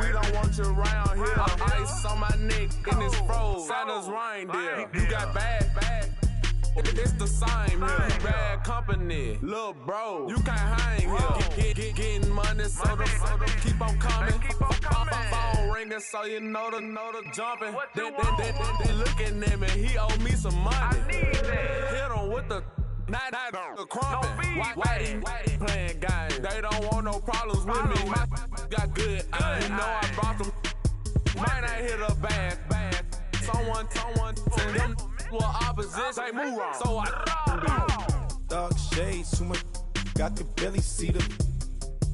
We don't want you around here. Ice on my neck and it's froze. Santa's reindeer. You got bad. It's the same here. You bad company, little bro. You can't hang here. Getting money, so the keep on coming. Phone ringing, so you know the jumping. They looking at me, he owe me some money. Hit him with the night crumping. Why they playing games? They don't want no problems with me. My got good. I know I brought them. Might not hit a bad. Someone tell them. Well, opposition, they move wrong. So I dark shades, too much. Got the belly see them.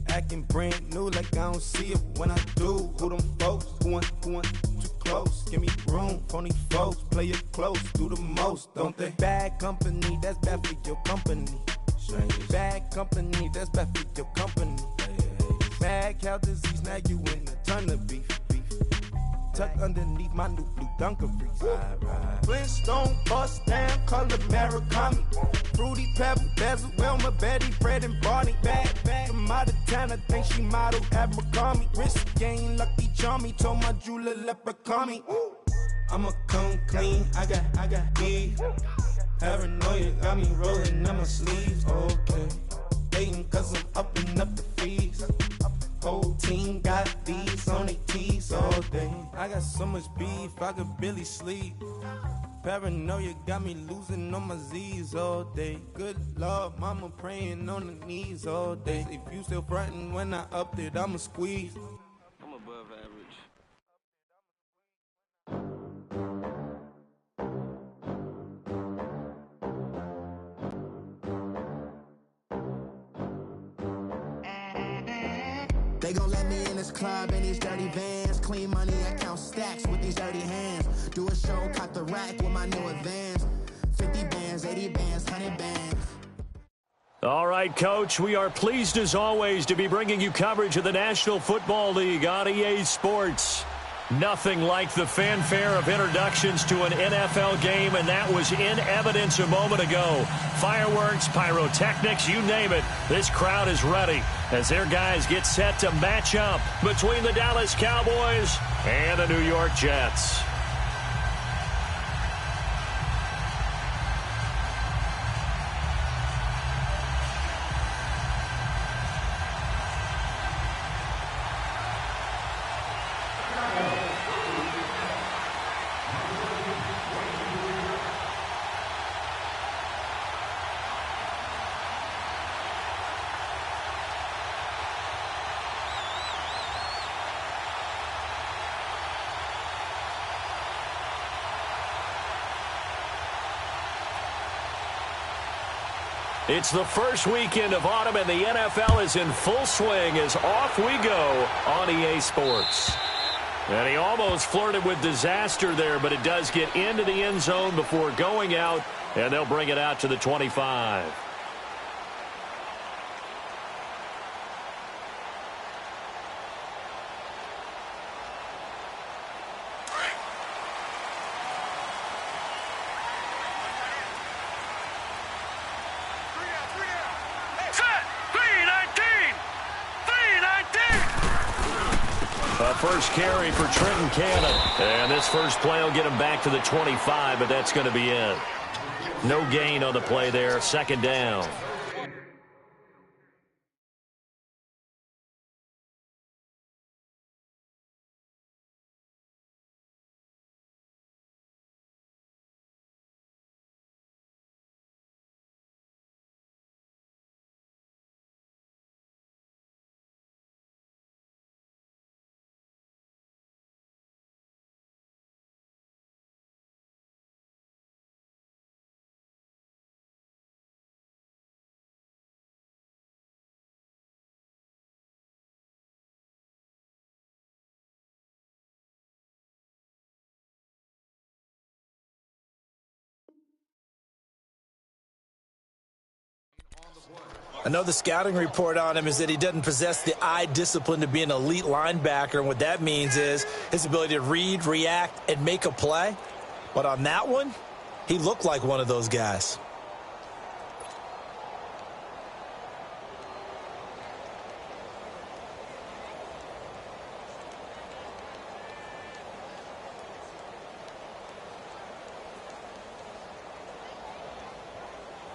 Acting brand new like I don't see it when I do. Who them folks? Who want too close? Give me room, phony folks. Play it close, do the most, don't they? Bad company, that's bad for your company. Bad company, that's bad for your company. Mad cow disease, now you in a ton of beef. Tuck underneath my new blue dungarees. Flintstone bust down, color Murakami. Fruity Pebble, Basil, Wilma, Betty, Fred, and Barney. Bad from out of town, I think she model Abercrombie. Wrist game, Lucky Charmy, told my jeweler leprechaun. I'ma come clean, I got beef. Paranoia got me rolling on my sleeves. Okay, hating cause I'm upping up the fees. Whole team got these on their tees all day. I got so much beef, I could barely sleep. Paranoia got me losing on my Z's all day. Good Lord, mama praying on the knees all day. If you still frontin' when I upped it, I'ma squeeze. I'm above average. They gon' let me in this club in these dirty vans. Clean money, I count stacks with these dirty hands. Do a show, caught the rack with my new advance. 50 bands, 80 bands, 100 bands. All right, Coach, we are pleased as always to be bringing you coverage of the National Football League on EA Sports. Nothing like the fanfare of introductions to an NFL game, and that was in evidence a moment ago. Fireworks, pyrotechnics, you name it. This crowd is ready as their guys get set to match up between the Dallas Cowboys and the New York Jets. It's the first weekend of autumn, and the NFL is in full swing as off we go on EA Sports. And he almost flirted with disaster there, but it does get into the end zone before going out, and they'll bring it out to the 25. First carry for Trenton Cannon. And this first play will get him back to the 25, but that's going to be it. No gain on the play there. Second down. I know the scouting report on him is that he doesn't possess the eye discipline to be an elite linebacker, and what that means is his ability to read, react, and make a play. But on that one, he looked like one of those guys.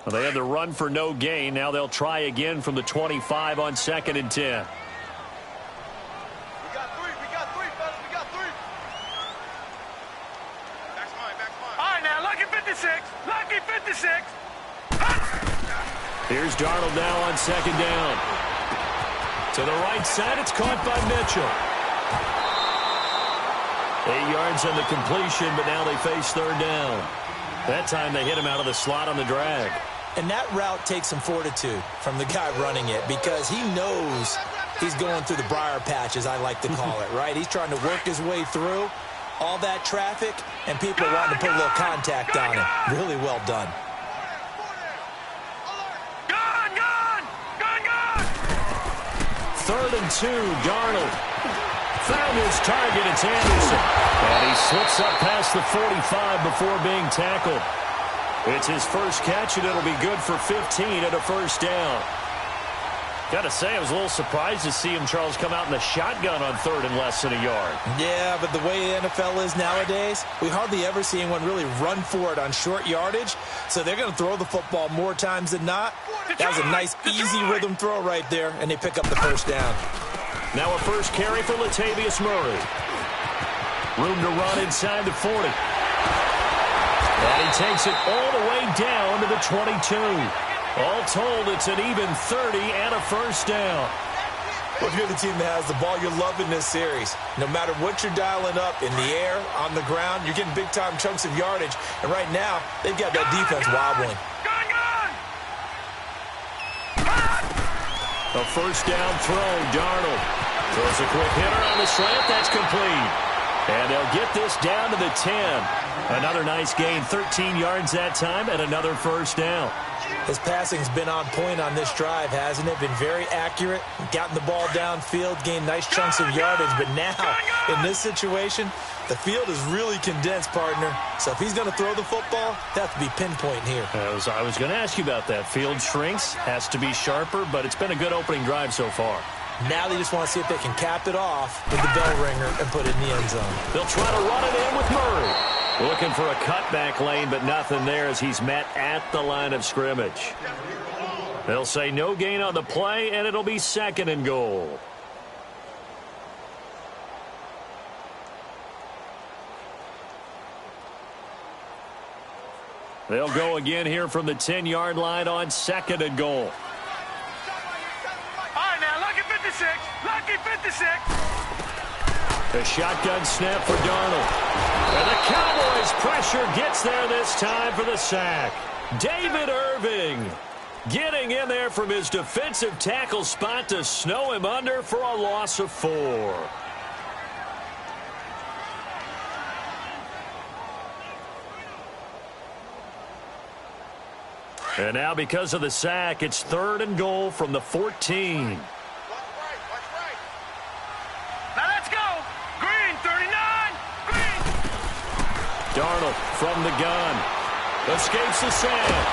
Well, they had the run for no gain. Now they'll try again from the 25 on 2nd and 10. We got three, fellas. We got three. That's mine. All right, now, lucky 56. Lucky 56. Here's Darnold now on 2nd down. To the right side, it's caught by Mitchell. 8 yards on the completion, but now they face 3rd down. That time they hit him out of the slot on the drag. And that route takes some fortitude from the guy running it because he knows he's going through the briar patch, as I like to call it, right? He's trying to work his way through all that traffic, and people are wanting to put a little contact on him. Really well done. Gone! 3rd and 2, Darnold. Found his target, it's Anderson. And he slips up past the 45 before being tackled. It's his first catch, and it'll be good for 15 at a 1st down. Got to say, I was a little surprised to see him, Charles, come out in the shotgun on 3rd and less than a yard. Yeah, but the way the NFL is nowadays, we hardly ever see anyone really run for it on short yardage. So they're going to throw the football more times than not. That was a nice, easy rhythm throw right there, and they pick up the 1st down. Now a first carry for Latavius Murray. Room to run inside the 40. And he takes it all the way down to the 22. All told, it's an even 30 and a 1st down. Well, if you're the team that has the ball, you're loving this series. No matter what you're dialing up, in the air, on the ground, you're getting big-time chunks of yardage. And right now, they've got that defense wobbling. A 1st down throw, Darnold. Throws a quick hitter on the slant. That's complete. And they'll get this down to the 10. Another nice gain, 13 yards that time, and another 1st down. His passing's been on point on this drive, hasn't it? Been very accurate, gotten the ball downfield, gained nice chunks of yardage. But now, in this situation, the field is really condensed, partner. So if he's going to throw the football, that has to be pinpoint here. I was going to ask you about that. Field shrinks, has to be sharper, but it's been a good opening drive so far. Now they just want to see if they can cap it off with the bell ringer and put it in the end zone. They'll try to run it in with Murray. Looking for a cutback lane, but nothing there as he's met at the line of scrimmage. They'll say no gain on the play, and it'll be 2nd and goal. They'll go again here from the 10-yard line on 2nd and goal. All right, now, lucky 56. Lucky 56. The shotgun snap for Darnold. And the Cowboys' pressure gets there this time for the sack. David Irving getting in there from his defensive tackle spot to snow him under for a loss of 4. And now because of the sack, it's 3rd and goal from the 14. Darnold from the gun. Escapes the sand.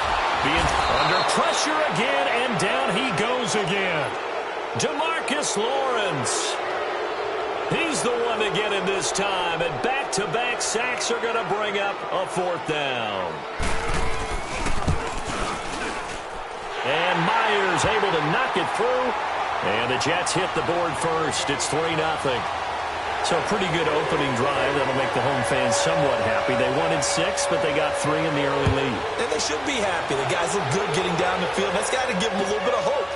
Being under pressure again, and down he goes again. DeMarcus Lawrence. He's the one to get in this time, and back-to-back sacks are going to bring up a 4th down. And Myers able to knock it through, and the Jets hit the board first. It's 3-0. So a pretty good opening drive that'll make the home fans somewhat happy. They wanted 6, but they got 3 in the early lead. And they should be happy. The guys look good getting down the field. That's got to give them a little bit of hope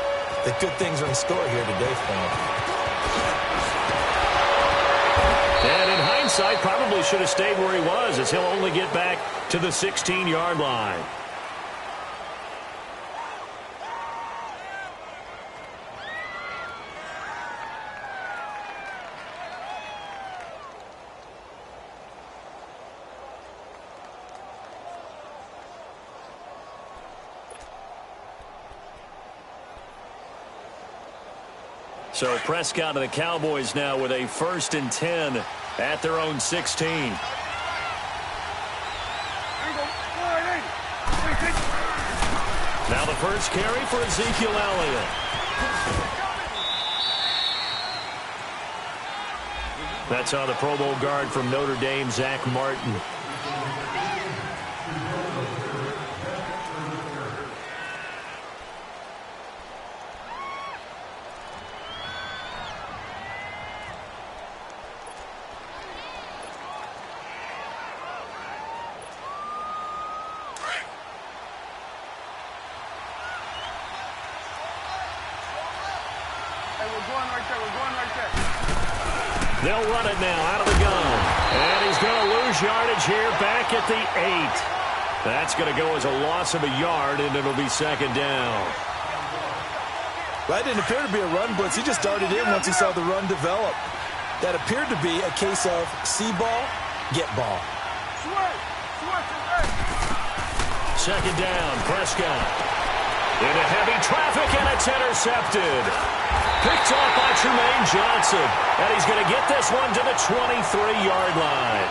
that good things are in store here today for them. And in hindsight, probably should have stayed where he was, as he'll only get back to the 16-yard line. So Prescott and the Cowboys now with a 1st and 10 at their own 16. Now the first carry for Ezekiel Elliott. That's on the Pro Bowl guard from Notre Dame, Zach Martin. They'll run it now out of the gun. And he's going to lose yardage here back at the 8. That's going to go as a loss of a yard, and it'll be second down. That didn't appear to be a run blitz. He just darted in once he saw the run develop. That appeared to be a case of see ball, get ball. Second down, Prescott. Into heavy traffic, and it's intercepted. Picked off by Tremaine Johnson. And he's going to get this one to the 23-yard line.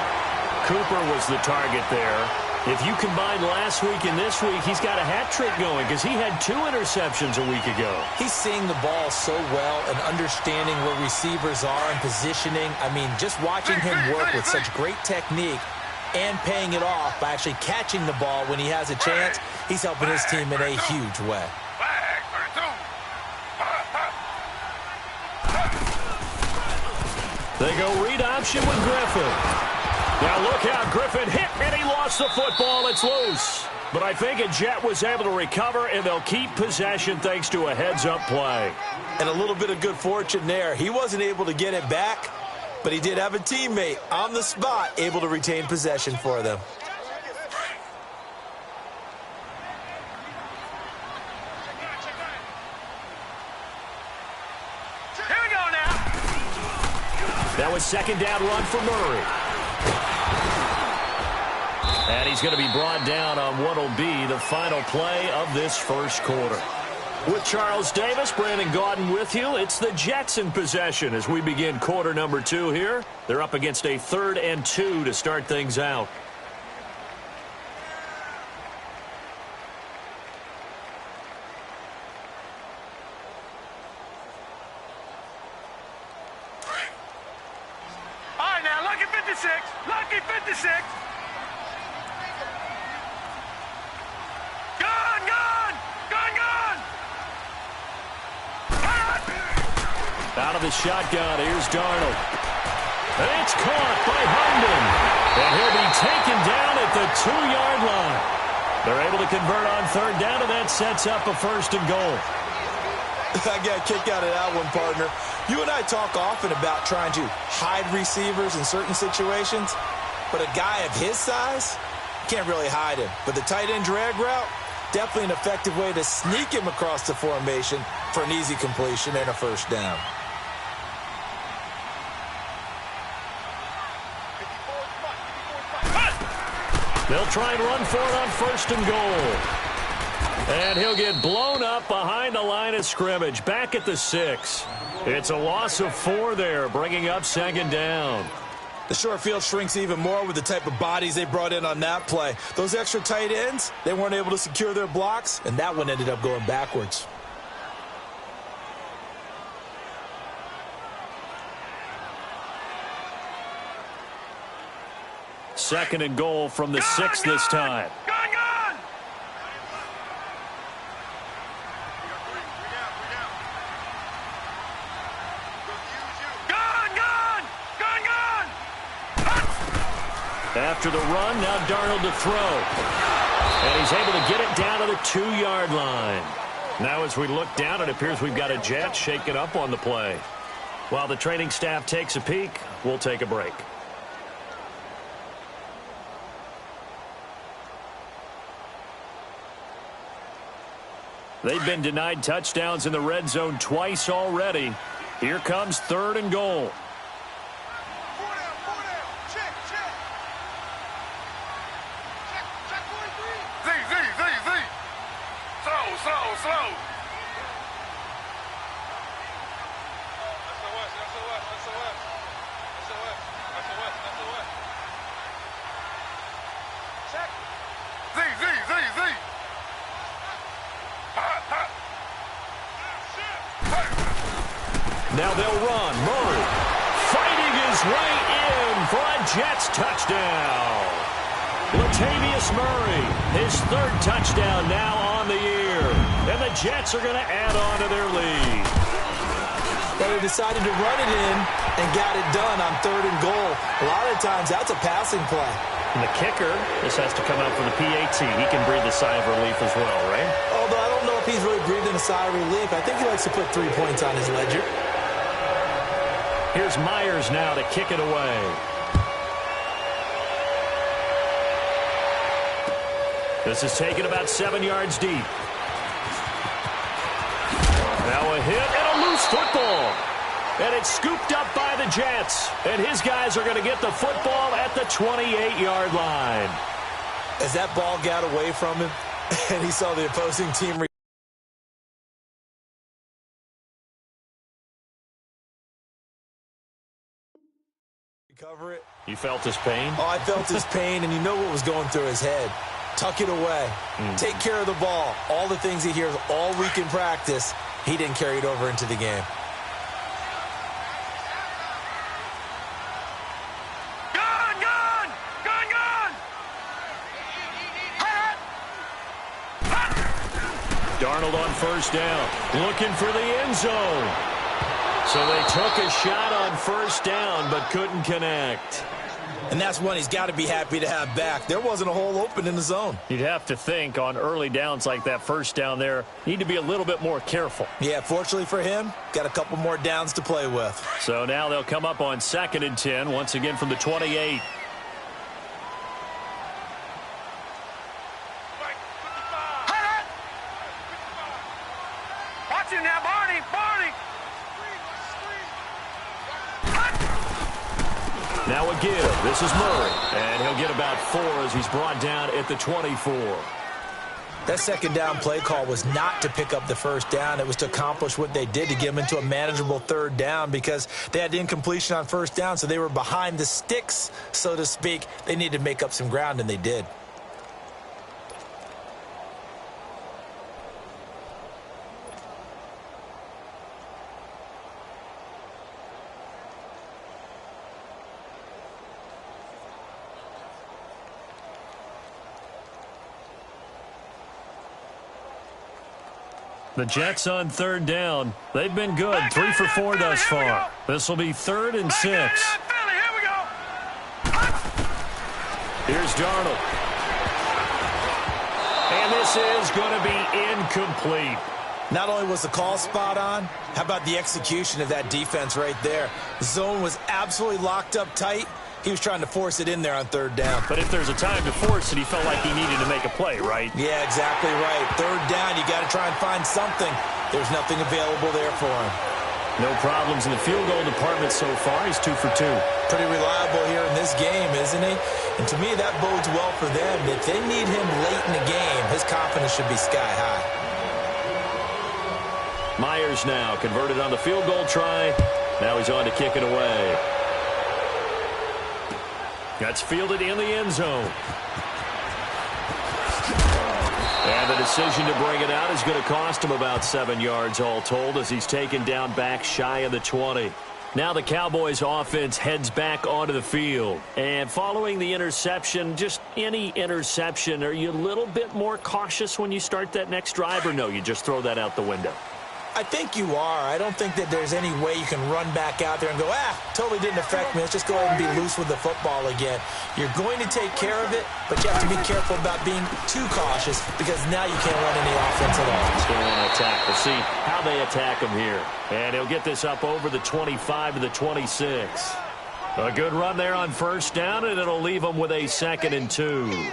Cooper was the target there. If you combine last week and this week, he's got a hat trick going because he had 2 interceptions a week ago. He's seeing the ball so well and understanding where receivers are and positioning. I mean, just watching him work with such great technique and paying it off by actually catching the ball when he has a chance, he's helping his team in a huge way. They go read option with Griffin. Now look out, Griffin hit, and he lost the football. It's loose. But I think a Jet was able to recover, and they'll keep possession thanks to a heads-up play. And a little bit of good fortune there. He wasn't able to get it back, but he did have a teammate on the spot able to retain possession for them. Here we go now. That was second down run for Murray. And he's going to be brought down on what will be the final play of this first quarter. With Charles Davis, Brandon Gaudin with you. It's the Jets in possession as we begin quarter number 2 here. They're up against a 3rd and 2 to start things out. All right, now, lucky 56. Lucky 56. Out of the shotgun, here's Darnold. And it's caught by Herndon. And he'll be taken down at the 2-yard line. They're able to convert on 3rd down, and that sets up a 1st and goal. I got a kick out of that one, partner. You and I talk often about trying to hide receivers in certain situations, but a guy of his size, can't really hide him. But the tight end drag route, definitely an effective way to sneak him across the formation for an easy completion and a 1st down. They'll try and run for it on 1st and goal. And he'll get blown up behind the line of scrimmage, back at the 6. It's a loss of 4 there, bringing up 2nd down. The short field shrinks even more with the type of bodies they brought in on that play. Those extra tight ends, they weren't able to secure their blocks, and that one ended up going backwards. Second and goal from the 6 this time. Gun! After the run, now Darnold to throw. And he's able to get it down to the 2-yard line. Now as we look down, it appears we've got a Jet shaken up on the play. While the training staff takes a peek, we'll take a break. They've been denied touchdowns in the red zone twice already. Here comes 3rd and goal. Slow. Now they'll run. Murray fighting his way in for a Jets touchdown. Latavius Murray, his 3rd touchdown now on the year. And the Jets are going to add on to their lead. They decided to run it in and got it done on 3rd and goal. A lot of times that's a passing play. And the kicker, this has to come out for the PAT. He can breathe a sigh of relief as well, right? Although I don't know if he's really breathing a sigh of relief. I think he likes to put 3 points on his ledger. Here's Myers now to kick it away. This is taken about 7 yards deep. Now a hit and a loose football. And it's scooped up by the Jets. And his guys are going to get the football at the 28-yard line. As that ball got away from him, and he saw the opposing team recover it. You felt his pain? Oh, I felt his pain, and you know what was going through his head. Tuck it away. Take care of the ball. All the things he hears all week in practice, he didn't carry it over into the game. Darnold on first down, looking for the end zone. So they took a shot on first down, but couldn't connect. And that's one he's got to be happy to have back. There wasn't a hole open in the zone. You'd have to think on early downs like that first down there, need to be a little bit more careful. Yeah, fortunately for him, got a couple more downs to play with. So now they'll come up on 2nd and 10, once again from the 28. Watch it now, Barney! Now a give. This is Murray. And he'll get about 4 as he's brought down at the 24. That second down play call was not to pick up the first down. It was to accomplish what they did, to get them into a manageable third down, because they had incompletion on first down, so they were behind the sticks, so to speak. They needed to make up some ground, and they did. The Jets on third down. They've been good. 3 for 4 thus far. This will be 3rd and 6. Here we go. Here's Darnold. And this is going to be incomplete. Not only was the call spot on, how about the execution of that defense right there? The zone was absolutely locked up tight. He was trying to force it in there on third down. But if there's a time to force it, he felt like he needed to make a play, right? Yeah, exactly right. Third down, you got to try and find something. There's nothing available there for him. No problems in the field goal department so far. He's 2 for 2. Pretty reliable here in this game, isn't he? And to me, that bodes well for them. If they need him late in the game, his confidence should be sky high. Myers now converted on the field goal try. Now he's on to kick it away. That's fielded in the end zone. And the decision to bring it out is going to cost him about 7 yards all told, as he's taken down back shy of the 20. Now the Cowboys offense heads back onto the field. And following the interception, just any interception, are you a little bit more cautious when you start that next drive, or no, you just throw that out the window? I think you are. I don't think that there's any way you can run back out there and go, totally didn't affect me. Let's just go ahead and be loose with the football again. You're going to take care of it, but you have to be careful about being too cautious, because now you can't run any offense at all. Still want to attack. We'll see how they attack him here. And he'll get this up over the 25 to the 26. A good run there on first down, and it'll leave him with a 2nd and 2.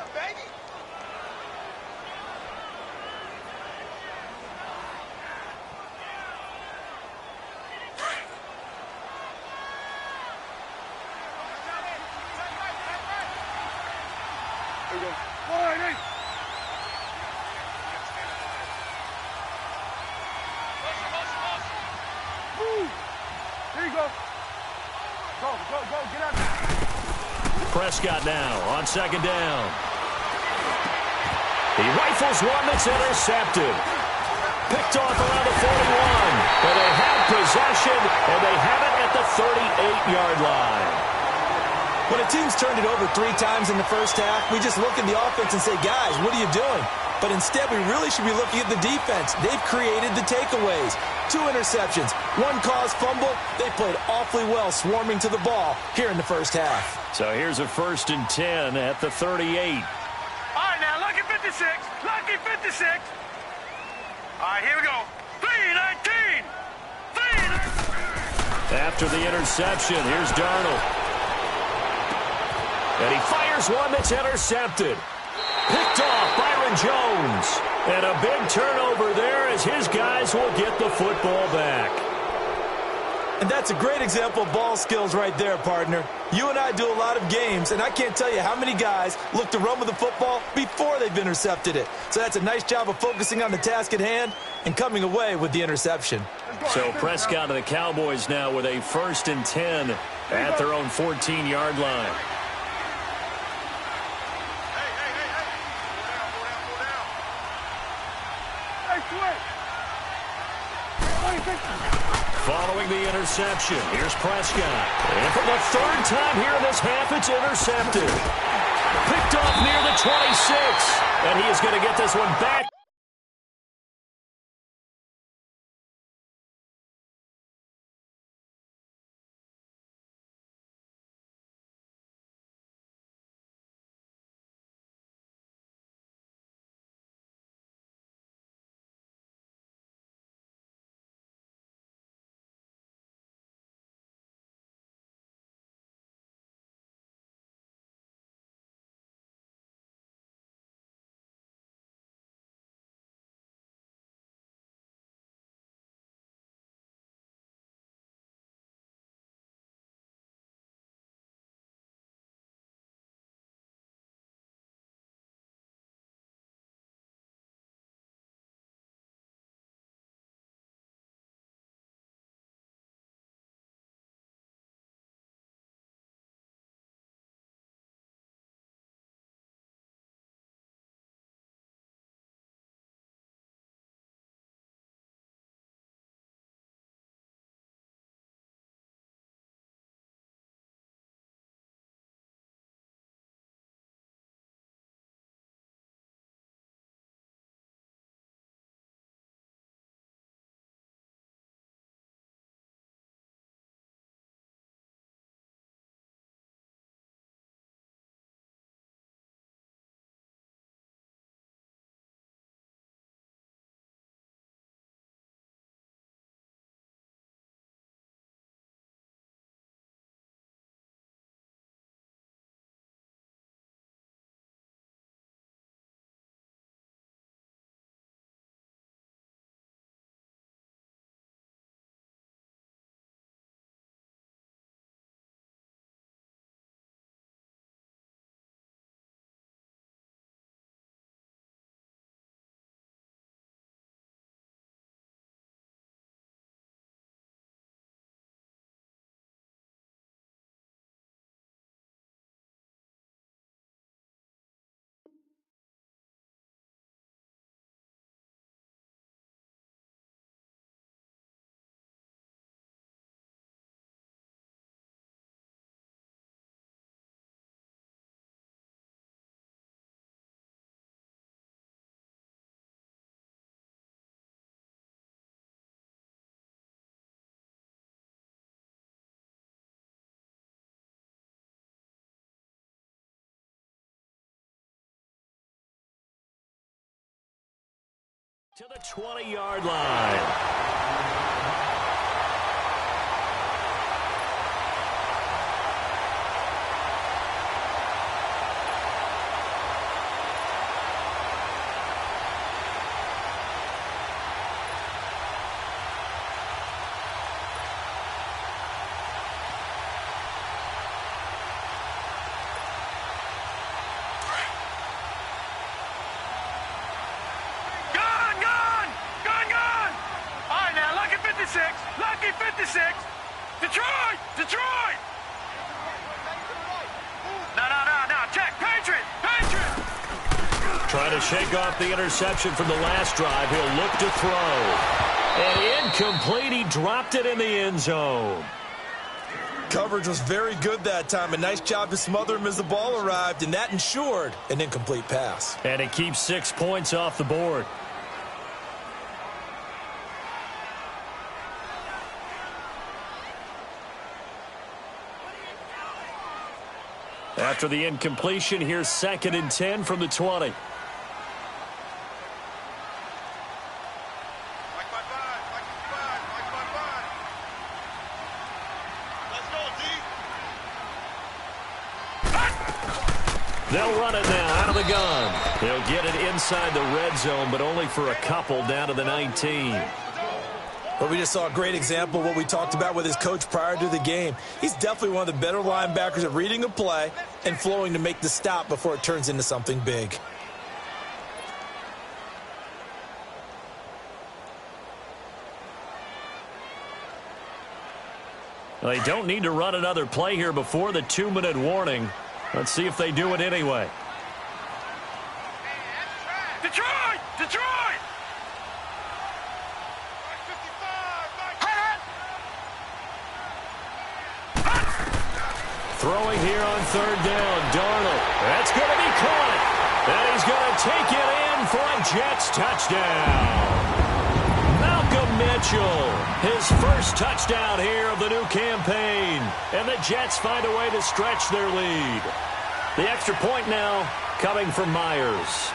Prescott now on 2nd down. He rifles one that's intercepted. Picked off around the 41. But they have possession, and they have it at the 38-yard line. When a team's turned it over 3 times in the first half, we just look at the offense and say, guys, what are you doing? But instead, we really should be looking at the defense. They've created the takeaways. 2 interceptions, 1 caused fumble. They played awfully well swarming to the ball here in the first half. So here's a 1st and 10 at the 38. All right, now, lucky 56. Lucky 56. All right, here we go. 3-19. 3-19. After the interception, here's Darnold. And he fires one that's intercepted. Picked off Byron Jones. And a big turnover there as his guys will get the football back. And that's a great example of ball skills right there, partner. You and I do a lot of games, and I can't tell you how many guys look to run with the football before they've intercepted it. So that's a nice job of focusing on the task at hand and coming away with the interception. So Prescott and the Cowboys now with a 1st and 10 at their own 14-yard line. Following the interception, here's Prescott. And for the 3rd time here in this half, it's intercepted. Picked off near the 26. And he is going to get this one back. To the 20-yard line. Lucky 56. Detroit! Detroit! No. Check. Patriot! Trying to shake off the interception from the last drive. He'll look to throw. And incomplete. He dropped it in the end zone. Coverage was very good that time. A nice job to smother him as the ball arrived, and that ensured an incomplete pass. And it keeps 6 points off the board. After the incompletion, here's 2nd and 10 from the 20. They'll run it now out of the gun. They'll get it inside the red zone, but only for a couple down to the 19. But we just saw a great example of what we talked about with his coach prior to the game. He's definitely one of the better linebackers at reading a play and flowing to make the stop before it turns into something big. Well, they don't need to run another play here before the 2-minute warning. Let's see if they do it anyway. Detroit! Detroit! Throwing here on third down, Darnold. That's going to be caught. And he's going to take it in for a Jets touchdown. Malcolm Mitchell, his first touchdown here of the new campaign. And the Jets find a way to stretch their lead. The extra point now coming from Myers.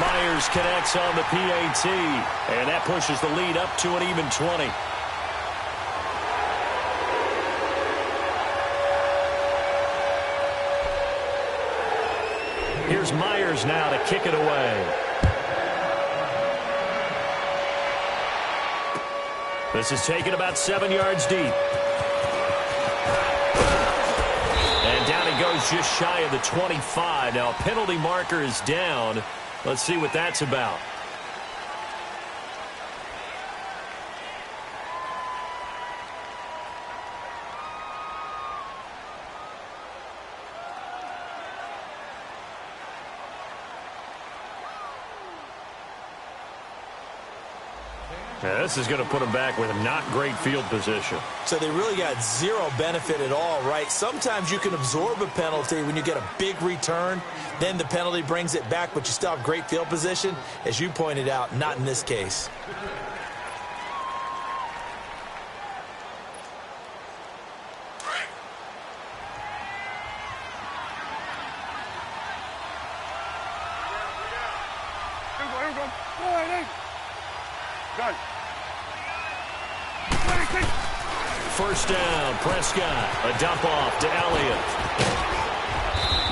Myers connects on the PAT, and that pushes the lead up to an even 20. Here's Myers now to kick it away. This is taken about 7 yards deep. And down he goes just shy of the 25. Now a penalty marker is down. Let's see what that's about. Now this is going to put them back with not great field position. So they really got zero benefit at all, right? Sometimes you can absorb a penalty when you get a big return. Then the penalty brings it back, but you still have great field position. As you pointed out, not in this case. Done. First down, Prescott. A dump off to Elliott.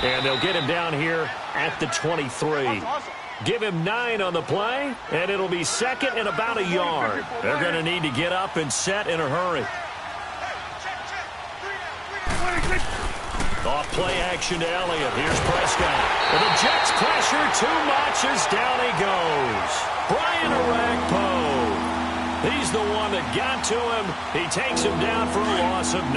And they'll get him down here at the 23. Give him 9 on the play, and it'll be second and about a yard. They're going to need to get up and set in a hurry. Off play action to Elliott. Here's Prescott. And the Jets pressure too much as down he goes. Brian Orakpo. He's the one that got to him. He takes him down for a loss of 9.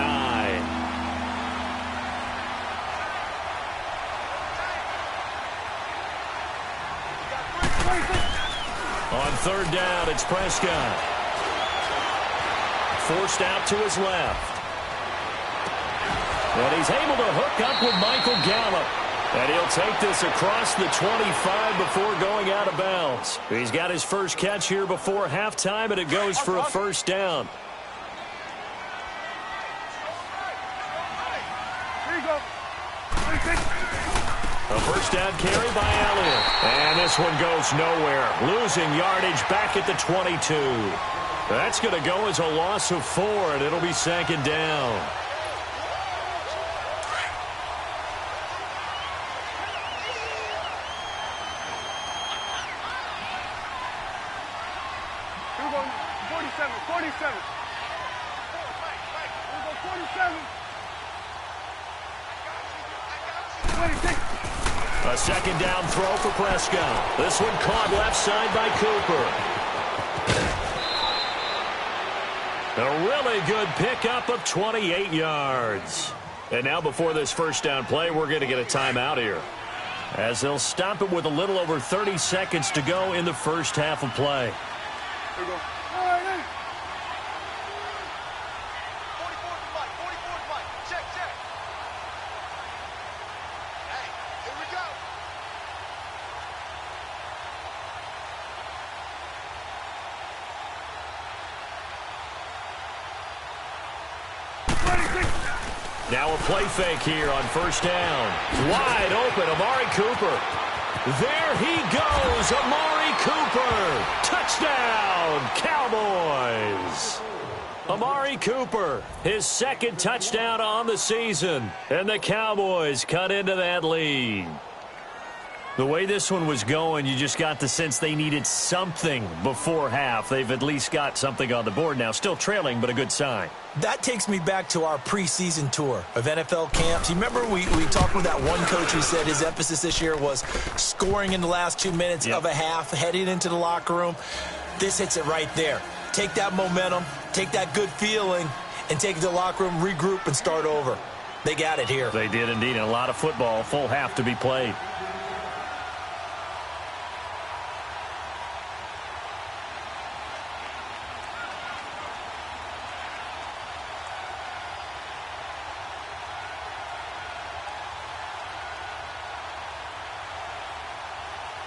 On third down, it's Prescott. Forced out to his left. And he's able to hook up with Michael Gallup. And he'll take this across the 25 before going out of bounds. He's got his first catch here before halftime, and it goes for a first down. Here you go. A first down carry by Elliott. And this one goes nowhere. Losing yardage back at the 22. That's going to go as a loss of 4, and it'll be second down. Here we go. 47. 47. Here we go. 47. 26. A second down throw for Prescott. This one caught left side by Cooper. A really good pickup of 28 yards. And now before this first down play, we're going to get a timeout here, as they'll stop it with a little over 30 seconds to go in the first half of play. Here we go. 44 Check. Hey, here we go. Now a play fake here on first down. Wide open, Amari Cooper. There he goes, Amari Cooper. Touchdown, Cowboys. Amari Cooper, his second touchdown on the season. And the Cowboys cut into that lead. The way this one was going, you just got the sense they needed something before half. They've at least got something on the board now. Still trailing, but a good sign. That takes me back to our preseason tour of NFL camps. You remember we talked with that one coach who said his emphasis this year was scoring in the last 2 minutes of a half, heading into the locker room. This hits it right there. Take that momentum, take that good feeling, and take it to the locker room, regroup, and start over. They got it here. They did indeed. And a lot of football, full half to be played.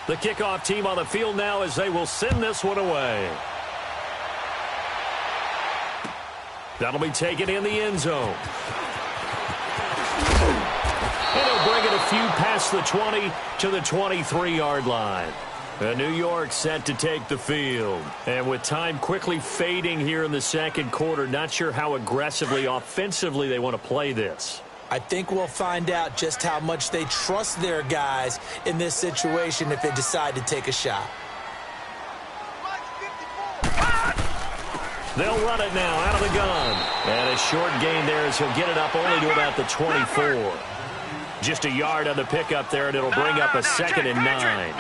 The kickoff team on the field now as they will send this one away. That'll be taken in the end zone. And he'll bring it a few past the 20 to the 23-yard line. New York set to take the field. And with time quickly fading here in the second quarter, not sure how aggressively, offensively they want to play this. I think we'll find out just how much they trust their guys in this situation if they decide to take a shot. They'll run it now out of the gun. And a short gain there as he'll get it up only to about the 24. Just a yard on the pickup there, and it'll bring up a 2nd and 9.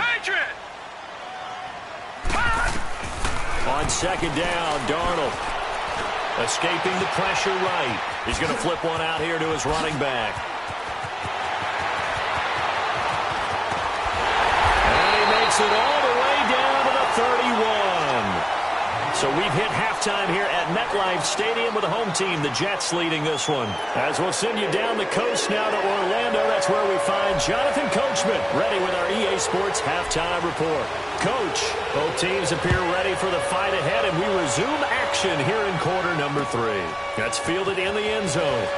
On second down, Darnold escaping the pressure right. He's going to flip one out here to his running back. And he makes it all the way down to the 31. So we've hit halftime here at MetLife Stadium with the home team, the Jets, leading this one. As we'll send you down the coast now to Orlando, that's where we find Jonathan Coachman, ready with our EA Sports halftime report. Coach, both teams appear ready for the fight ahead, and we resume action here in quarter number 3. That's fielded in the end zone.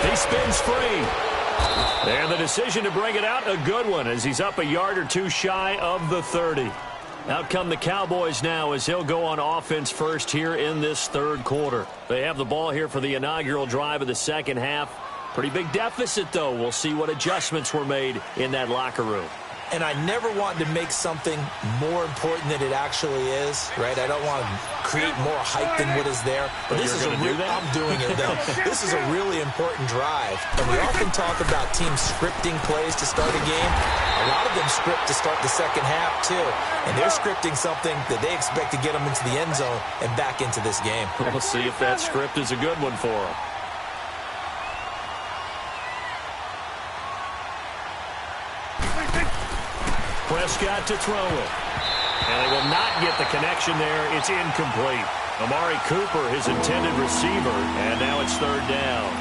He spins free. And the decision to bring it out, a good one, as he's up a yard or two shy of the 30. Out come the Cowboys now as he'll go on offense first here in this third quarter. They have the ball here for the inaugural drive of the second half. Pretty big deficit, though. We'll see what adjustments were made in that locker room. And I never want to make something more important than it actually is, right? I don't want to create more hype than what is there. But this is I'm doing it, though. This is a really important drive. And we often talk about teams scripting plays to start a game. A lot of them script to start the second half, too. And they're scripting something that they expect to get them into the end zone and back into this game. We'll see if that script is a good one for them. Prescott to throw it. And they will not get the connection there. It's incomplete. Amari Cooper, his intended receiver, and now it's third down.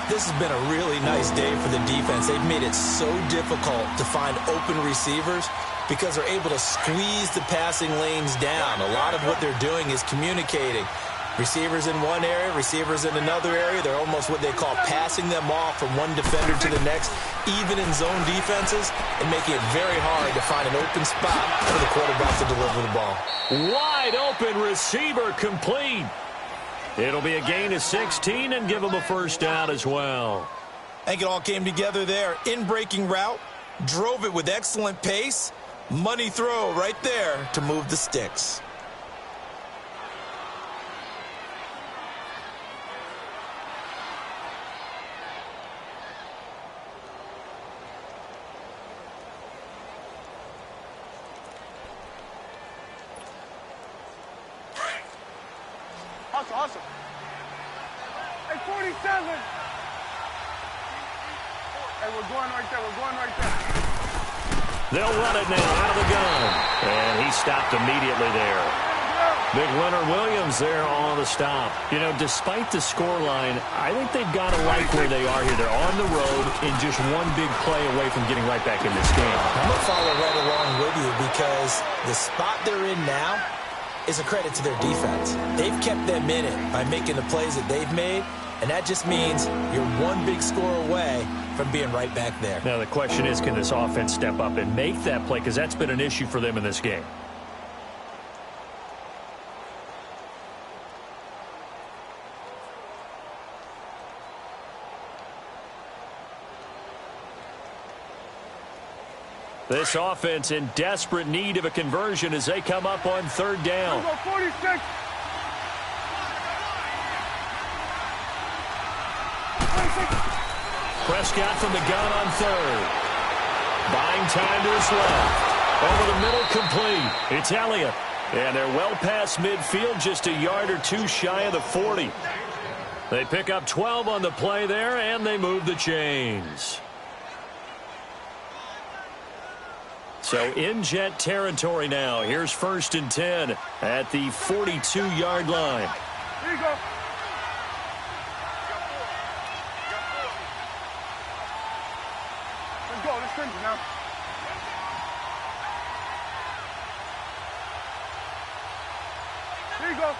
This has been a really nice day for the defense. They've made it so difficult to find open receivers because they're able to squeeze the passing lanes down. A lot of what they're doing is communicating. Receivers in one area, receivers in another area. They're almost what they call passing them off from one defender to the next, even in zone defenses, and making it very hard to find an open spot for the quarterback to deliver the ball. Wide open receiver complete. It'll be a gain of 16 and give them a first down as well. I think it all came together there. In-breaking route, drove it with excellent pace. Money throw right there to move the sticks. Awesome. Hey, 47. Hey, we're going right there. They'll run it now out of the gun. And he stopped immediately there. Big Leonard Williams there on the stop. You know, despite the scoreline, I think they've got to like where they are here. They're on the road in just one big play away from getting right back in this game. I'm going to follow right along with you because the spot they're in now is a credit to their defense. They've kept them in it by making the plays that they've made, and that just means you're one big score away from being right back there. Now the question is, can this offense step up and make that play? Because that's been an issue for them in this game. This offense in desperate need of a conversion as they come up on third down. 46. Prescott from the gun on third. Buying time to his left. Over the middle, complete. It's Elliott. And they're well past midfield, just a yard or two shy of the 40. They pick up 12 on the play there, and they move the chains. So in Jet territory now. Here's 1st and 10 at the 42-yard line. Here you go. Let's go. Let's finish it now. Here you go.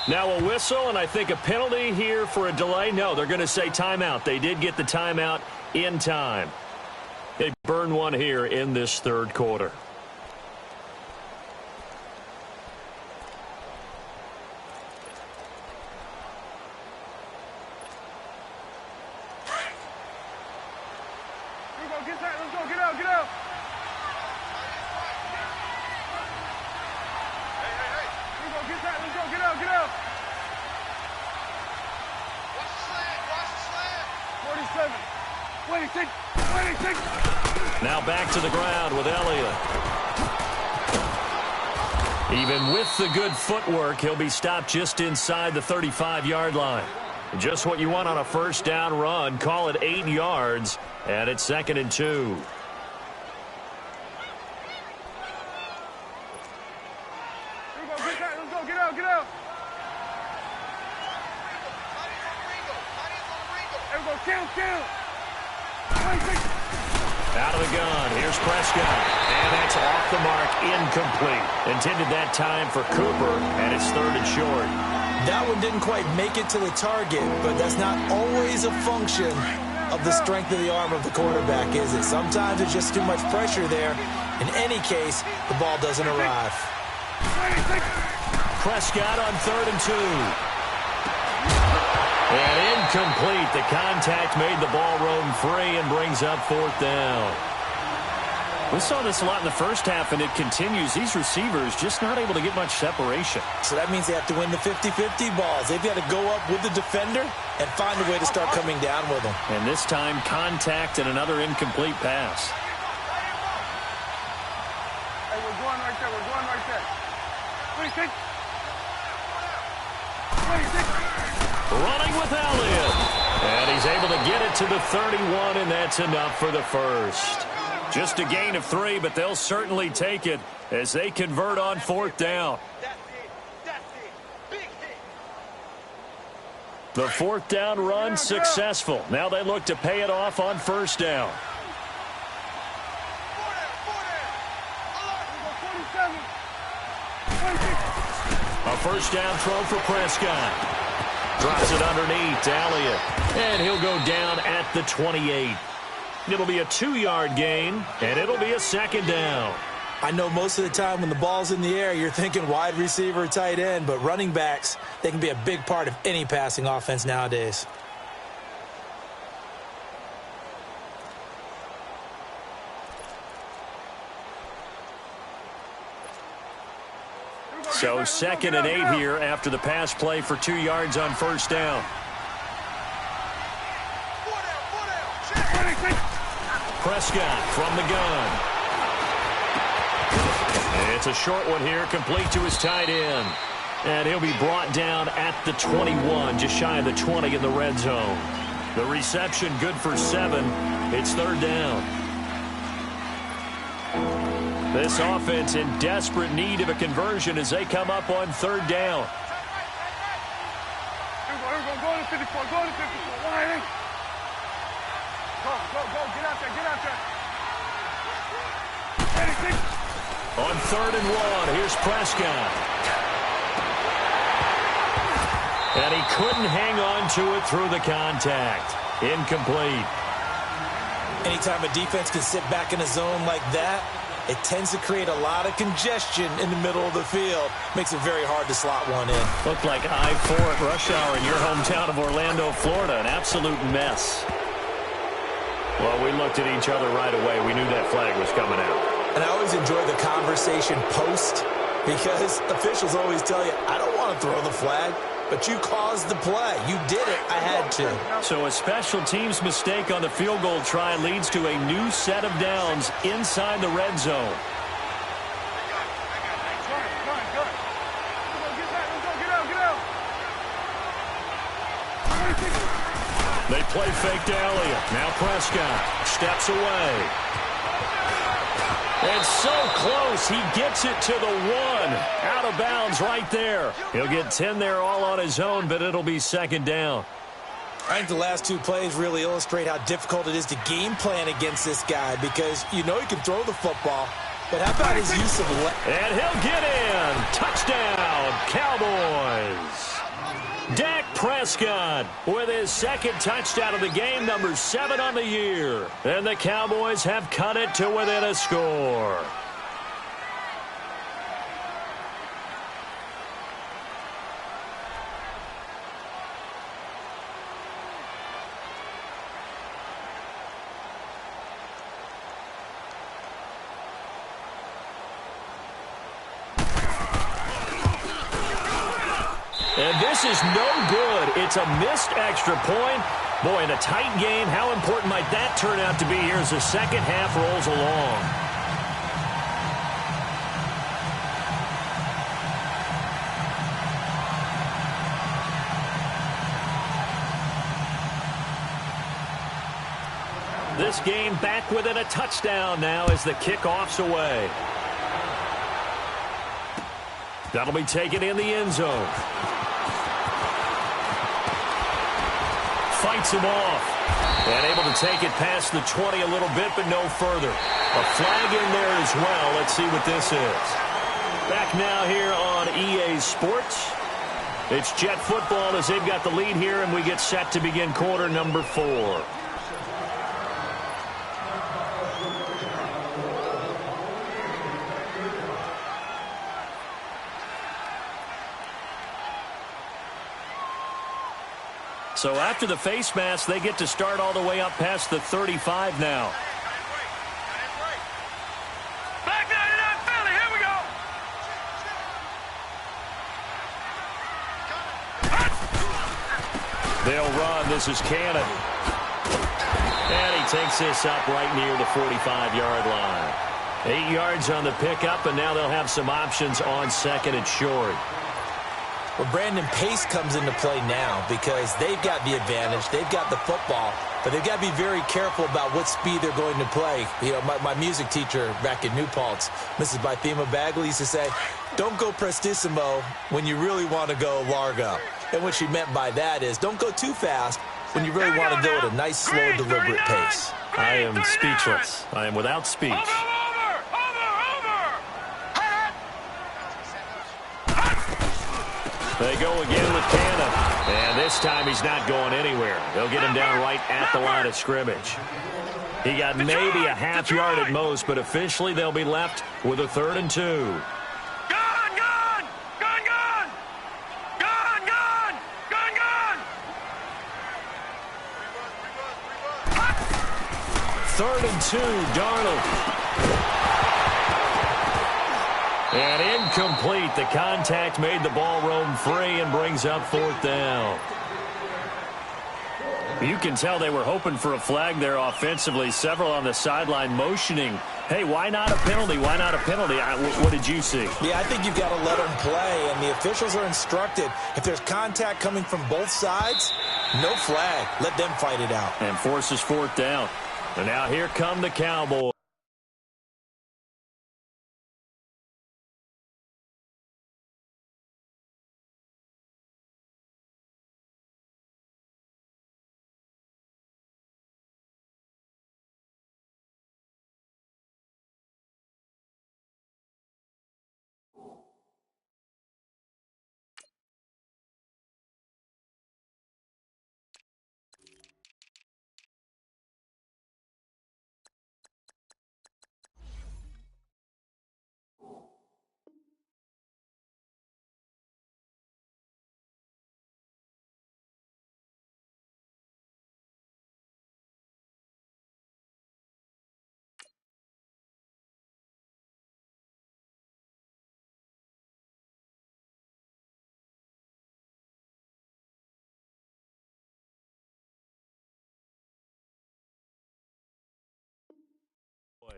Now a whistle, and I think a penalty here for a delay. No, they're going to say timeout. They did get the timeout in time. They burn one here in this third quarter. Here you go. Get tight. Let's go. Get out. Get out. Here you go. Get tight. Let's go. Get out. Get out. Watch the slant. 47. 26. Now back to the ground with Elliott. Even with the good footwork, he'll be stopped just inside the 35-yard line. Just what you want on a first down run. Call it 8 yards, and it's 2nd and 2. Here we go. Get tight. Let's go. Get out. Get out. Here we go. Count. 26. Out of the gun. Here's Prescott. And that's off the mark. Incomplete. Intended that time for Cooper, and it's 3rd and short. That one didn't quite make it to the target, but that's not always a function of the strength of the arm of the quarterback, is it? Sometimes it's just too much pressure there. In any case, the ball doesn't arrive. Prescott on 3rd and 2. And incomplete. The contact made the ball roam free and brings up 4th down. We saw this a lot in the first half, and it continues. These receivers just not able to get much separation. So that means they have to win the 50-50 balls. They've got to go up with the defender and find a way to start coming down with them. And this time, contact and another incomplete pass. Hey, we're going right there. 26. Running with Elliott. And he's able to get it to the 31, and that's enough for the first. Just a gain of 3, but they'll certainly take it as they convert on 4th down. The 4th down run successful. Now they look to pay it off on 1st down. A 1st down throw for Prescott. Drops it underneath to Elliott. And he'll go down at the 28. It'll be a 2-yard gain, and it'll be a 2nd down. I know most of the time when the ball's in the air, you're thinking wide receiver, tight end, but running backs, they can be a big part of any passing offense nowadays. So 2nd and 8 here after the pass play for 2 yards on 1st down. Prescott from the gun. It's a short one here, complete to his tight end. And he'll be brought down at the 21, just shy of the 20 in the red zone. The reception good for 7. It's 3rd down. This offense in desperate need of a conversion as they come up on 3rd down. Here we go. Go to 54. Go to 54. Line. Go. Get out there. 86. On 3rd and 1, here's Prescott. And he couldn't hang on to it through the contact. Incomplete. Anytime a defense can sit back in a zone like that, it tends to create a lot of congestion in the middle of the field. Makes it very hard to slot one in. Looked like I-4 at rush hour in your hometown of Orlando, Florida. An absolute mess. Well, we looked at each other right away. We knew that flag was coming out. And I always enjoy the conversation post because officials always tell you, I don't want to throw the flag, but you caused the play. You did it. I had to. So a special teams mistake on the field goal try leads to a new set of downs inside the red zone. They play fake to Elliott. Now Prescott steps away. And so close, he gets it to the 1. Out of bounds right there. He'll get 10 there all on his own, but it'll be second down. I think the last 2 plays really illustrate how difficult it is to game plan against this guy because you know he can throw the football, but how about his use of and he'll get in. Touchdown, Cowboys. Dak Prescott with his second touchdown of the game, number 7 on the year. And the Cowboys have cut it to within a score. And this is no good. It's a missed extra point. Boy, in a tight game, how important might that turn out to be here as the second half rolls along? This game back within a touchdown now as the kickoff's away. That'll be taken in the end zone. Fights him off. And able to take it past the 20 a little bit, but no further. A flag in there as well. Let's see what this is. Back now here on EA Sports. It's Jet football as they've got the lead here, and we get set to begin quarter number 4. So after the face mask, they get to start all the way up past the 35 now. Back 99 Philly, here we go. They'll run. This is Cannon. And he takes this up right near the 45-yard line. 8 yards on the pickup, and now they'll have some options on second and short. Well, Brandon, pace comes into play now because they've got the advantage. They've got the football, but they've got to be very careful about what speed they're going to play. You know, my music teacher back in New Paltz, Mrs. Bythema Bagley, used to say, don't go prestissimo when you really want to go largo. And what she meant by that is don't go too fast when you really want to go at a nice, slow, deliberate pace. I am speechless. I am without speech. They go again with Cannon. And this time he's not going anywhere. They'll get him down right at the line of scrimmage. He got maybe a half yard at most, but officially they'll be left with a 3rd and 2. Gun! Gun! Gun! Gun! Gun! Gun! Gun! Gun! 3rd and 2, Darnold. And incomplete. The contact made the ball roam free and brings up 4th down. You can tell they were hoping for a flag there offensively. Several on the sideline motioning, hey, why not a penalty? Why not a penalty? What did you see? Yeah, I think you've got to let them play, and the officials are instructed. If there's contact coming from both sides, no flag. Let them fight it out. And forces 4th down. And now here come the Cowboys.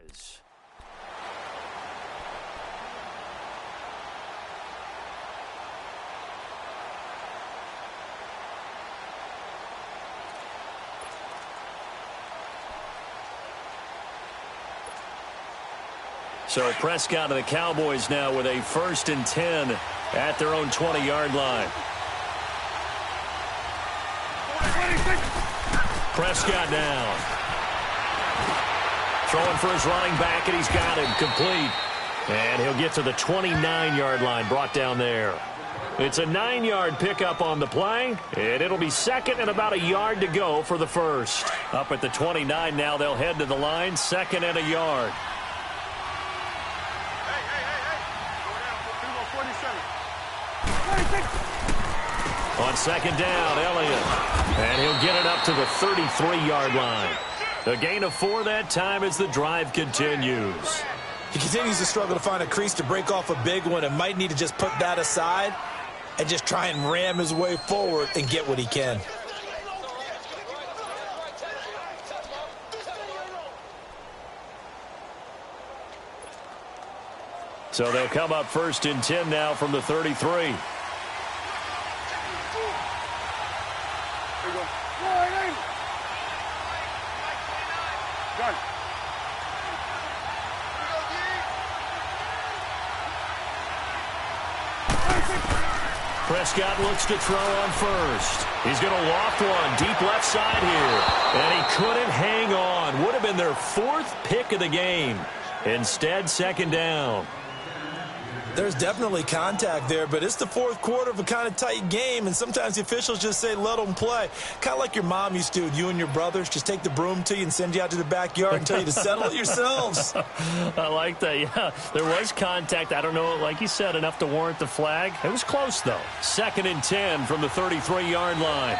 is. So Prescott and the Cowboys now with a 1st and 10 at their own 20-yard line. Prescott now. Throwing for his running back, and he's got him complete. And he'll get to the 29-yard line, brought down there. It's a 9-yard pickup on the play, and it'll be 2nd and about a yard to go for the first. Up at the 29 now, they'll head to the line, 2nd and a yard. On 2nd down, Elliott. And he'll get it up to the 33-yard line. A gain of 4 that time as the drive continues. He continues to struggle to find a crease to break off a big one and might need to just put that aside and just try and ram his way forward and get what he can. So they'll come up 1st and 10 now from the 33. Prescott looks to throw on first. He's going to loft one deep left side here. And he couldn't hang on. Would have been their 4th pick of the game. Instead, 2nd down. There's definitely contact there, but it's the 4th quarter of a kind of tight game, and sometimes the officials just say, let them play. Kind of like your mom used to with you and your brothers. Just take the broom to you and send you out to the backyard and tell you to settle it yourselves. I like that, yeah. There was contact. I don't know, like you said, enough to warrant the flag. It was close, though. 2nd and 10 from the 33-yard line.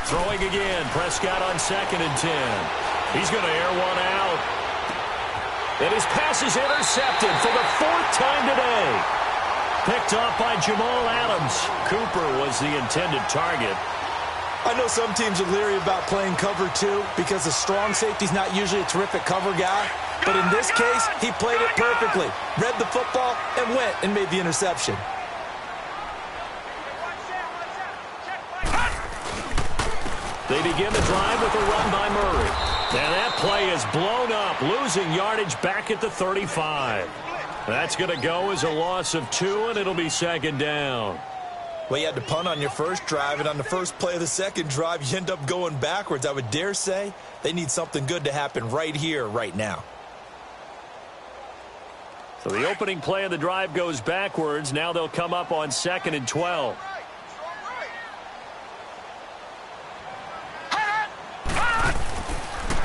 Throwing again, Prescott on 2nd and 10. He's going to air one out. And his pass is intercepted for the 4th time today. Picked off by Jamal Adams. Cooper was the intended target. I know some teams are leery about playing cover 2 because the strong safety's not usually a terrific cover guy. But in this case, he played it perfectly. Read the football and went and made the interception. They begin the drive with a run by Murray. And that play is blown up, losing yardage back at the 35. That's going to go as a loss of 2, and it'll be 2nd down. Well, you had to punt on your first drive, and on the first play of the second drive, you end up going backwards. I would dare say they need something good to happen right here, right now. So the opening play of the drive goes backwards. Now they'll come up on 2nd and 12.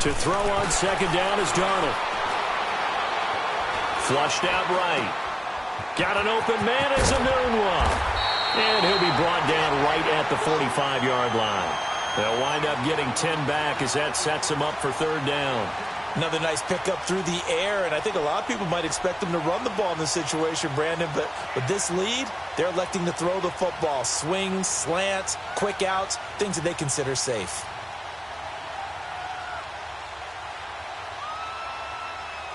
To throw on 2nd down is Darnold. Flushed out right. Got an open man as Anunwa. And he'll be brought down right at the 45-yard line. They'll wind up getting 10 back as that sets them up for 3rd down. Another nice pickup through the air, and I think a lot of people might expect them to run the ball in this situation, Brandon, but with this lead, they're electing to throw the football. Swings, slants, quick outs, things that they consider safe.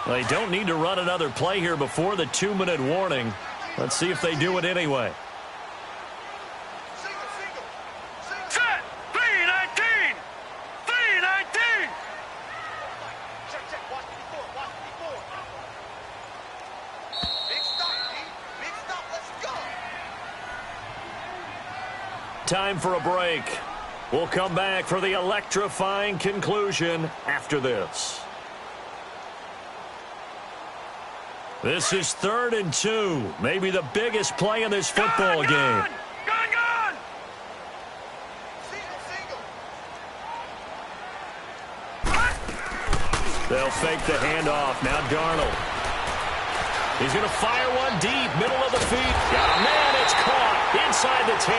They don't need to run another play here before the 2-minute warning. Let's see if they do it anyway. Set! 3-19! 3-19! Check. Watch before. Big stop, D. Big stop. Let's go. Time for a break. We'll come back for the electrifying conclusion after this. This is 3rd and 2. Maybe the biggest play in this football game. Gone! They'll fake the handoff. Now Darnold. He's going to fire one deep, middle of the feet. Got a man. It's caught inside the 10.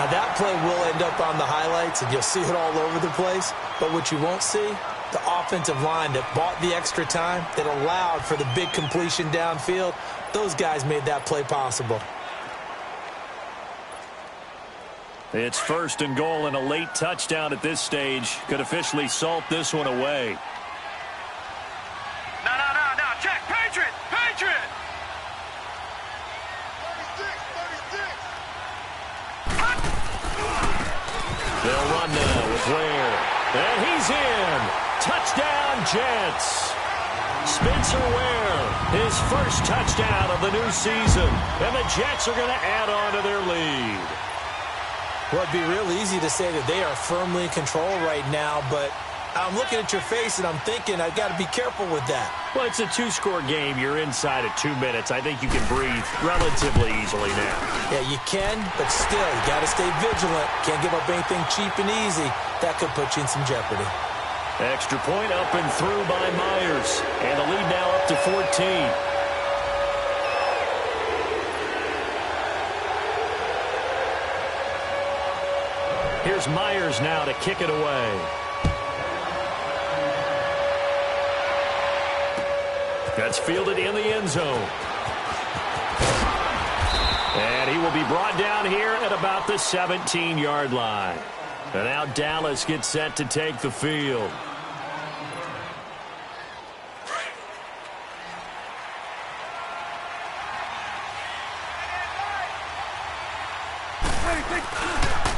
Now that play will end up on the highlights, and you'll see it all over the place. But what you won't see the offensive line that bought the extra time, that allowed for the big completion downfield. Those guys made that play possible. It's 1st and goal, and a late touchdown at this stage could officially salt this one away. No. Check. Patriot. They'll run now with Ware. And he's in. Touchdown, Jets. Spencer Ware, his first touchdown of the new season. And the Jets are going to add on to their lead. Well, it'd be real easy to say that they are firmly in control right now, but I'm looking at your face and I'm thinking I've got to be careful with that. Well, it's a 2-score game. You're inside of 2 minutes. I think you can breathe relatively easily now. Yeah, you can, but still, you got to stay vigilant. Can't give up anything cheap and easy. That could put you in some jeopardy. Extra point up and through by Myers. And the lead now up to 14. Here's Myers now to kick it away. That's fielded in the end zone. And he will be brought down here at about the 17-yard line. And now Dallas gets set to take the field.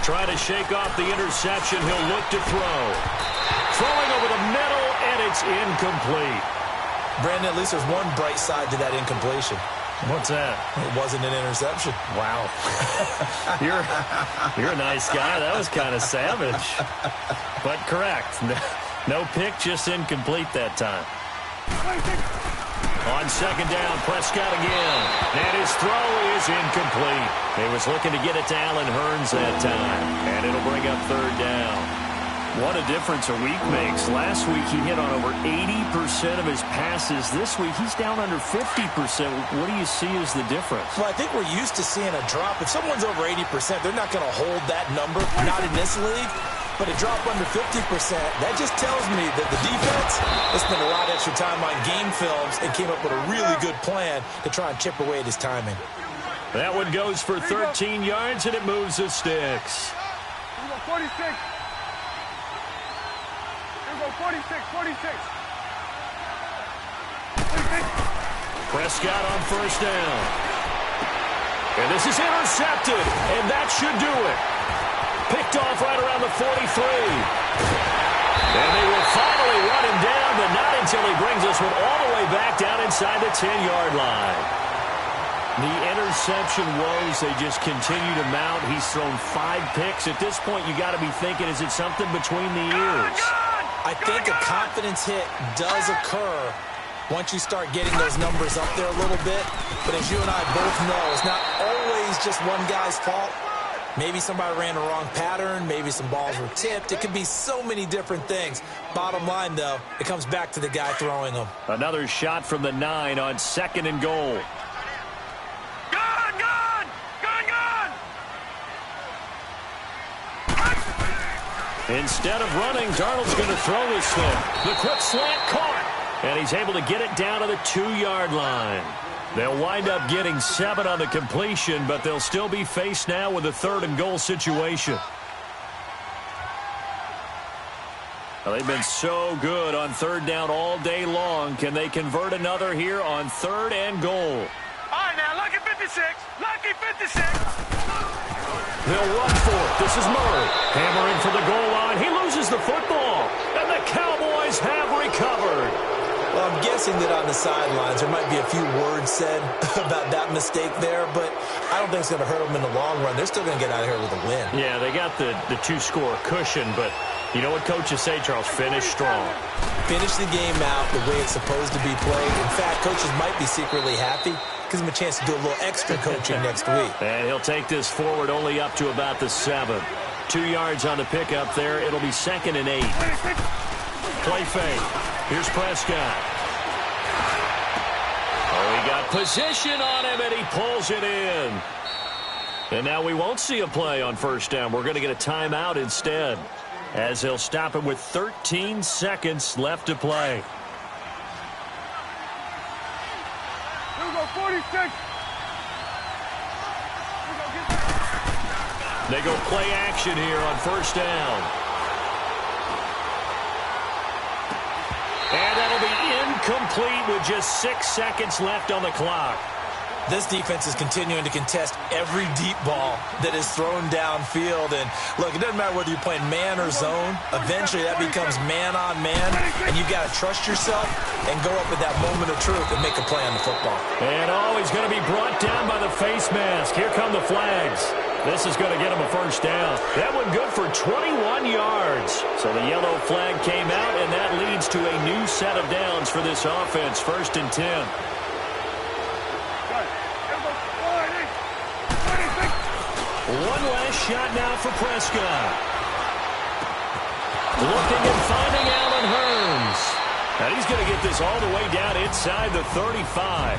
Trying to shake off the interception. He'll look to throw. Throwing over the middle, and it's incomplete. Brandon, at least there's one bright side to that incompletion. What's that? It wasn't an interception. Wow. You're a nice guy. That was kind of savage. But correct. No pick, just incomplete that time. On 2nd down, Prescott again. And his throw is incomplete. He was looking to get it to Allen Hurns that time. And it'll bring up 3rd down. What a difference a week makes. Last week he hit on over 80% of his passes. This week he's down under 50%. What do you see as the difference? Well, I think we're used to seeing a drop. If someone's over 80%, they're not going to hold that number. Not in this league. But a drop under 50%, that just tells me that the defense has spent a lot of extra time on game films and came up with a really good plan to try and chip away at his timing. That one goes for 13 yards, and it moves the sticks. 46. Here we go, 46. Prescott on 1st down. And this is intercepted, and that should do it. Picked off right around the 43. And they will finally run him down, but not until he brings this one all the way back down inside the 10-yard line. The interception woes, they just continue to mount. He's thrown 5 picks. At this point, you got to be thinking, is it something between the ears? I think a confidence hit does occur once you start getting those numbers up there a little bit. But as you and I both know, it's not always just one guy's fault. Maybe somebody ran the wrong pattern. Maybe some balls were tipped. It could be so many different things. Bottom line, though, it comes back to the guy throwing them. Another shot from the 9 on 2nd and goal. Gone! Instead of running, Darnold's going to throw this thing. The quick slant caught. And he's able to get it down to the 2-yard line. They'll wind up getting 7 on the completion, but they'll still be faced now with a 3rd and goal situation. Well, they've been so good on 3rd down all day long. Can they convert another here on 3rd and goal? All right, now, lucky 56. Lucky 56. They'll run for it. This is Murray. Hammering for the goal line. He loses the football. And the Cowboys have recovered. Well, I'm guessing that on the sidelines there might be a few words said about that mistake there, but I don't think it's going to hurt them in the long run. They're still going to get out of here with a win. Yeah, they got the 2-score cushion, but you know what coaches say, Charles? Finish strong. Finish the game out the way it's supposed to be played. In fact, coaches might be secretly happy. Gives him a chance to do a little extra coaching next week. And he'll take this forward only up to about the 7. 2 yards on the pickup there. It'll be 2nd and 8. Play fake. Here's Prescott. Oh, he got position on him, and he pulls it in. And now we won't see a play on 1st down. We're going to get a timeout instead. as they'll stop it with 13 seconds left to play. Here we go, 46. They go play action here on first down. And that'll be incomplete with just 6 seconds left on the clock. This defense is continuing to contest every deep ball that is thrown downfield. And, look, it doesn't matter whether you're playing man or zone. Eventually, that becomes man-on-man, and you've got to trust yourself and go up at that moment of truth and make a play on the football. And, he's going to be brought down by the face mask. Here come the flags. This is going to get him a first down. That one good for 21 yards. So the yellow flag came out, and that leads to a new set of downs for this offense. 1st and 10. One last shot now for Prescott. Looking and finding Allen Hurns. And he's going to get this all the way down inside the 35.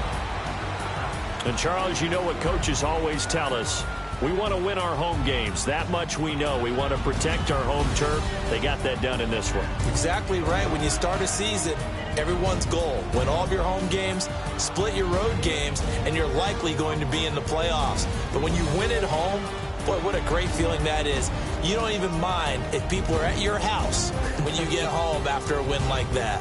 And, Charles, you know what coaches always tell us. We want to win our home games. That much we know. We want to protect our home turf. They got that done in this one. Exactly right. When you start a season, everyone's goal: win all of your home games, split your road games, and you're likely going to be in the playoffs. But when you win at home, boy, what a great feeling that is. You don't even mind if people are at your house when you get home after a win like that.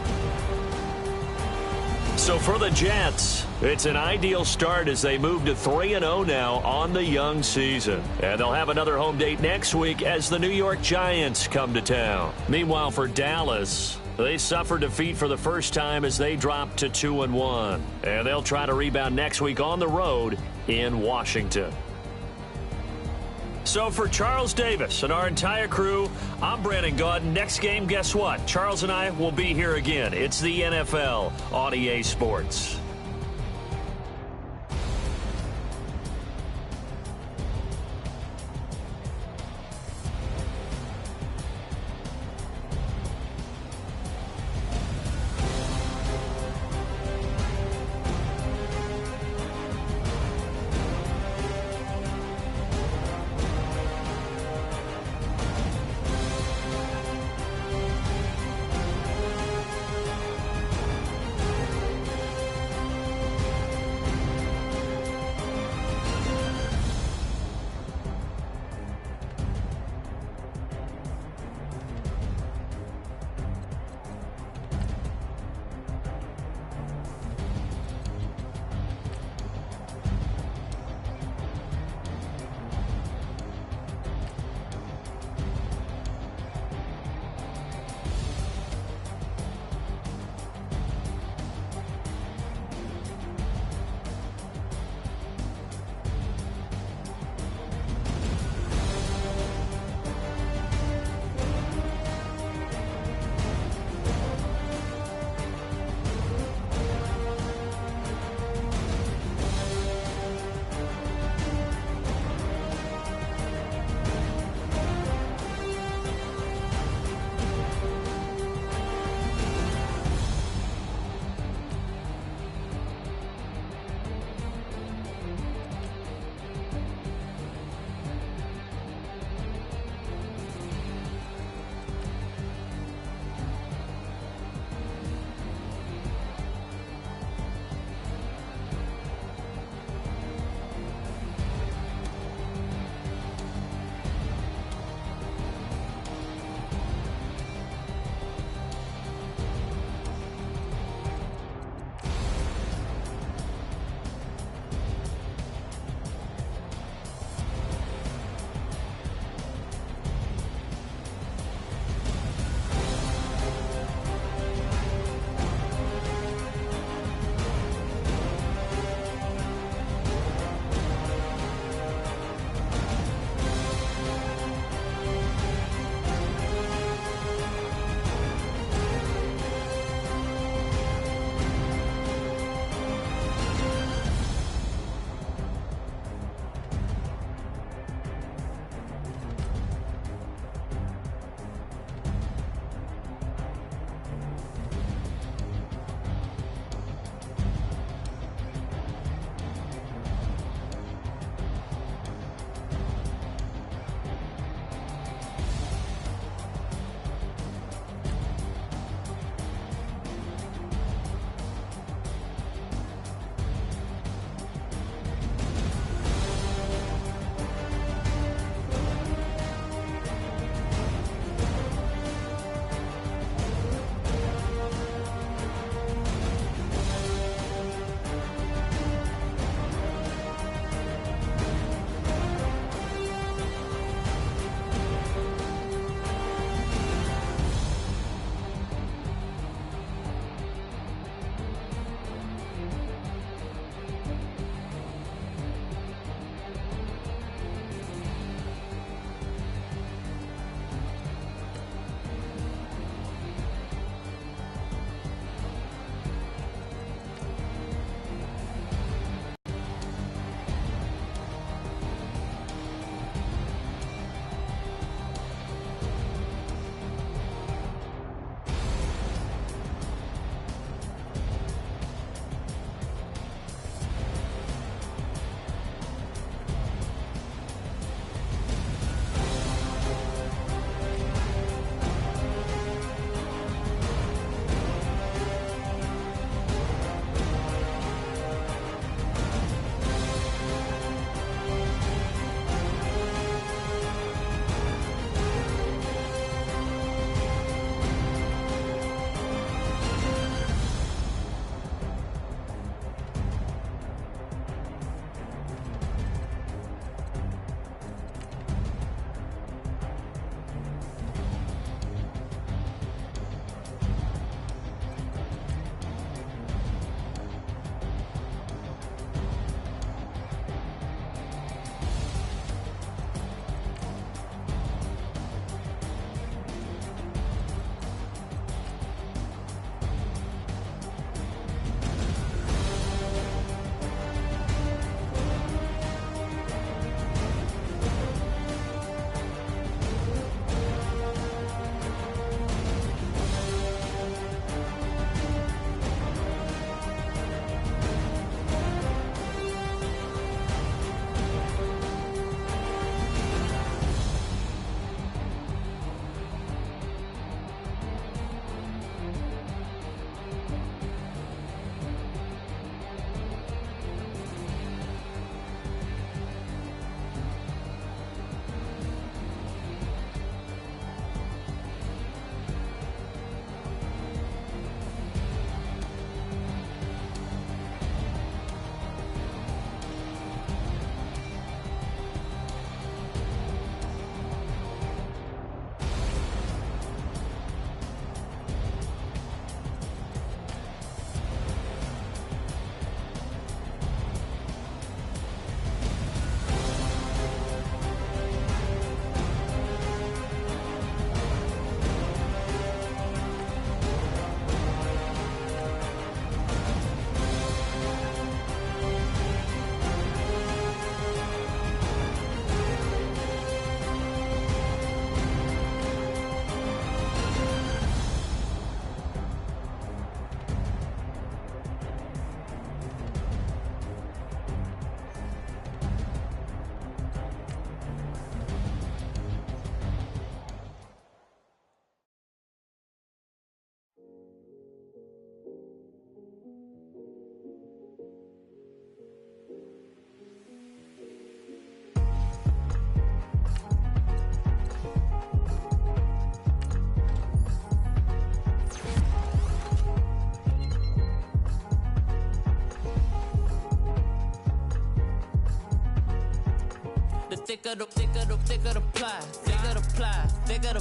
So for the Jets, it's an ideal start as they move to 3-0 now on the young season. And they'll have another home date next week as the New York Giants come to town. Meanwhile, for Dallas, they suffered defeat for the first time as they dropped to 2-1. And they'll try to rebound next week on the road in Washington. So for Charles Davis and our entire crew, I'm Brandon Gaudin. Next game, guess what? Charles and I will be here again. It's the NFL on EA Sports. thicker the ply, thicker the ply, thicker the